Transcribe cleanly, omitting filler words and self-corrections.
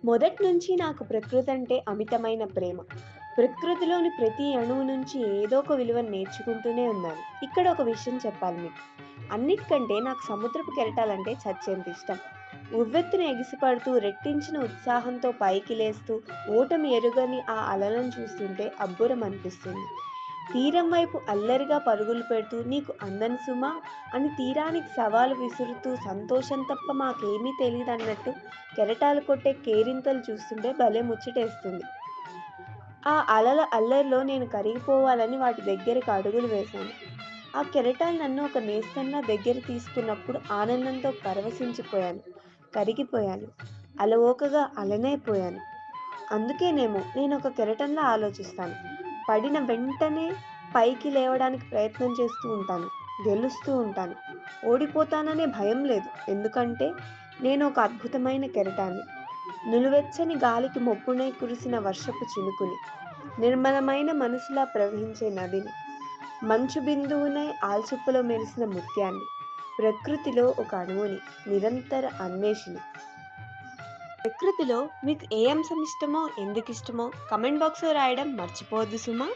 మొదటి నుంచి నాకు ప్రకృతి అంటే అమితమైన ప్రేమ. ప్రకృతిలోని ప్రతి అణువు నుంచి ఏదో ఒక విలువను నేర్చుకుంటూనే ఉన్నాను. ఇక్కడ ఒక విషయం చెప్పాలి మీకు. అన్నిటికంటే నాకు సముద్రపు కెరటాలంటే చచ్చేంత ఇష్టం. ఉవ్వెత్తున ఎగిసిపడుతూ రెట్టించిన ఉత్సాహంతో పైకి లేస్తూ ఓటమి ఎరుగని ఆ అలలను చూస్తుంటే అబ్బురం అనిపిస్తుంది. తీరం వైపు అల్లరిగా పరుగులు పెడుతూ నీకు అందని సుమా అని తీరానికి సవాలు విసురుతూ సంతోషం తప్ప మాకేమీ తెలీదన్నట్టు కెరటాలు కొట్టే కేరింతలు చూస్తుంటే భలే ముచ్చటేస్తుంది. ఆ అలల అల్లరిలో నేను కరిగిపోవాలని వాటి దగ్గరికి అడుగులు వేశాను. ఆ కెరటాలు నన్ను ఒక నేస్తంలా దగ్గర తీసుకున్నప్పుడు ఆనందంతో పరవశించిపోయాను. కరిగిపోయాను. అలవోకగా అలనైపోయాను. అందుకేనేమో నేనొక కెరటంలా ఆలోచిస్తాను. పడిన వెంటనే పైకి లేవడానికి ప్రయత్నం చేస్తూ ఉంటాను. గెలుస్తూ ఉంటాను. ఓడిపోతాననే భయం లేదు. ఎందుకంటే నేనొక అద్భుతమైన కెరటాన్ని. నులివెచ్చని గాలికి మొప్పునై కురిసిన వర్షపు చినుకుని. నిర్మలమైన మనసులా ప్రవహించే నదిని. మంచు బిందువునై ఆల్చిప్పలో మెరిసిన ముత్యాన్ని. ప్రకృతిలో ఒక అణువుని. నిరంతర అన్వేషిని. ప్రకృతిలో మీకు ఏ అంశం ఇష్టమో, ఎందుకిష్టమో కామెంట్ బాక్స్‌లో రాయడం మర్చిపోవద్దు సుమా!